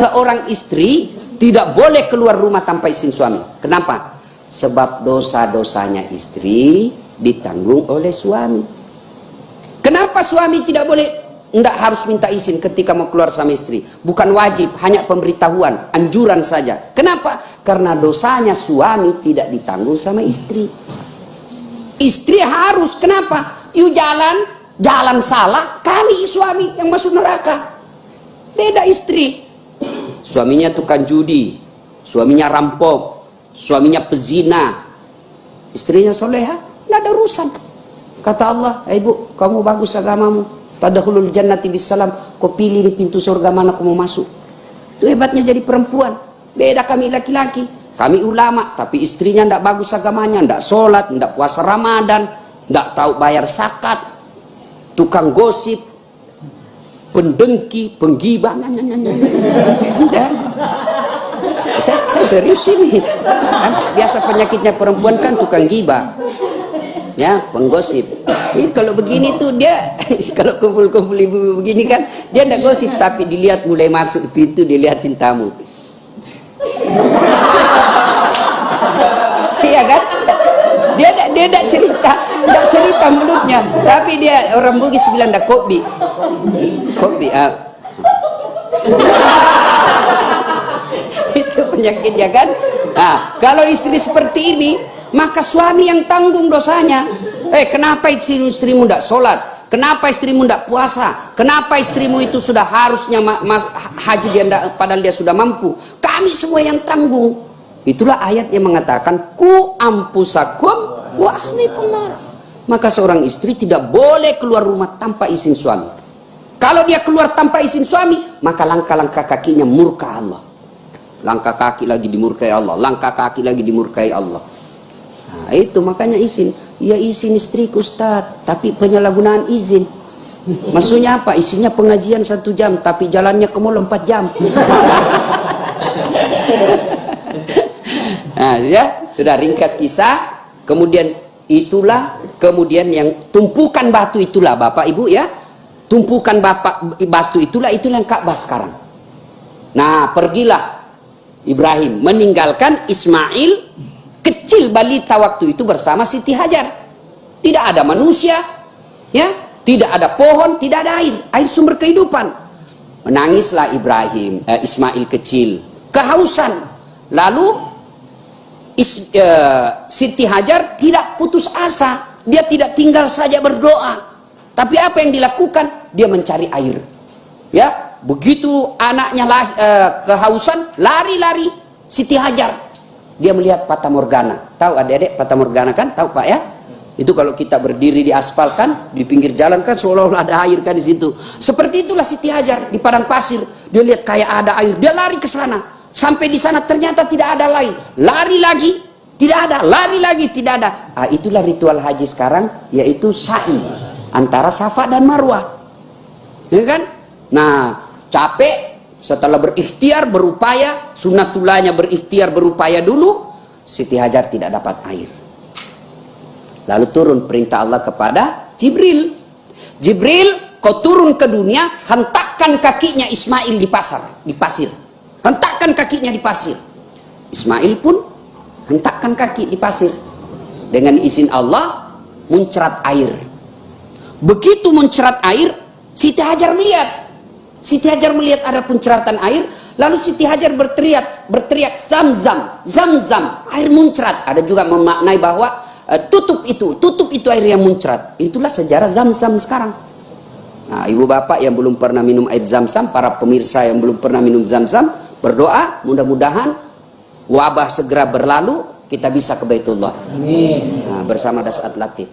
Seorang istri tidak boleh keluar rumah tanpa izin suami. Kenapa? Sebab dosa-dosanya istri ditanggung oleh suami. Kenapa suami tidak boleh? Tidak harus minta izin ketika mau keluar sama istri. Bukan wajib, hanya pemberitahuan, anjuran saja. Kenapa? Karena dosanya suami tidak ditanggung sama istri. Istri harus, kenapa? Yuk jalan salah, kami suami yang masuk neraka. Beda istri. Suaminya tukang judi, suaminya rampok, suaminya pezina, istrinya soleha, tidak ada urusan. Kata Allah, ibu, kamu bagus agamamu, tadkhulul jannati bisalam, kau pilih di pintu surga mana kamu masuk. Itu hebatnya jadi perempuan. Beda kami laki-laki, kami ulama, tapi istrinya tidak bagus agamanya, tidak sholat, tidak puasa Ramadan, tidak tahu bayar zakat, tukang gosip, pendengki, penggibah. Saya serius ini. Kan biasa penyakitnya perempuan kan tukang gibah, ya, penggosip. Ini kalau begini tuh dia, kalau kumpul-kumpul ibu begini kan, dia tidak gosip, tapi dilihat mulai masuk pintu, dilihatin tamu. Iya kan? Dia tidak cerita mulutnya, tapi dia orang Bugis bilang dah kopi. Itu penyakitnya kan. Nah, kalau istri seperti ini, maka suami yang tanggung dosanya. Kenapa istrimu tidak sholat? Kenapa istrimu tidak puasa? Kenapa istrimu itu sudah harusnya haji dia padahal dia sudah mampu? Kami semua yang tanggung. Itulah ayat yang mengatakan ku ampusakum wa ahlikum nar. Maka seorang istri tidak boleh keluar rumah tanpa izin suami. Kalau dia keluar tanpa izin suami, maka langkah-langkah kakinya murka Allah. Langkah kaki lagi dimurkai Allah, langkah kaki lagi dimurkai Allah. Nah, itu makanya izin. Ya izin istriku Ustaz, tapi penyalahgunaan izin. Maksudnya apa? Isinya pengajian 1 jam, tapi jalannya ke mall 4 jam. Nah, ya, sudah ringkas kisah. Kemudian kemudian yang tumpukan batu itulah Bapak Ibu ya. Tumpukan batu itulah yang Ka'bah sekarang. Nah, pergilah Ibrahim meninggalkan Ismail kecil balita waktu itu bersama Siti Hajar. Tidak ada manusia, ya, tidak ada pohon, tidak ada air sumber kehidupan. Menangislah Ismail kecil, kehausan. Lalu Siti Hajar tidak putus asa, dia tidak tinggal saja berdoa. Tapi apa yang dilakukan? Dia mencari air. Ya, begitu anaknya kehausan, lari-lari Siti Hajar. Dia melihat Fata Morgana. Tahu adik-adik Fata Morgana kan? Tahu Pak ya? Itu kalau kita berdiri di aspal kan, di pinggir jalan kan seolah-olah ada air kan di situ. Seperti itulah Siti Hajar di padang pasir. Dia lihat kayak ada air, dia lari ke sana. Sampai di sana ternyata tidak ada air. Lari lagi, tidak ada. Lari lagi, tidak ada. Itulah ritual haji sekarang, yaitu sa'i antara Safa dan Marwah. Ya kan? Nah, capek setelah berikhtiar, berupaya, sunnatullahnya berikhtiar, berupaya dulu, Siti Hajar tidak dapat air. Lalu turun perintah Allah kepada Jibril. Jibril, kau turun ke dunia, hentakkan kakinya Ismail di pasir. Hentakkan kakinya di pasir. Ismail pun hentakkan kaki di pasir. Dengan izin Allah, muncrat air. Begitu muncrat air, Siti Hajar melihat. Siti Hajar melihat ada punceratan air, lalu Siti Hajar berteriak Zam-zam, air muncrat. Ada juga memaknai bahwa tutup itu air yang muncrat. Itulah sejarah Zam-zam sekarang. Nah, ibu bapak yang belum pernah minum air Zam-zam, para pemirsa yang belum pernah minum Zam-zam, berdoa mudah-mudahan wabah segera berlalu, kita bisa ke Baitullah. Amin. Nah, bersama Dasat Latif.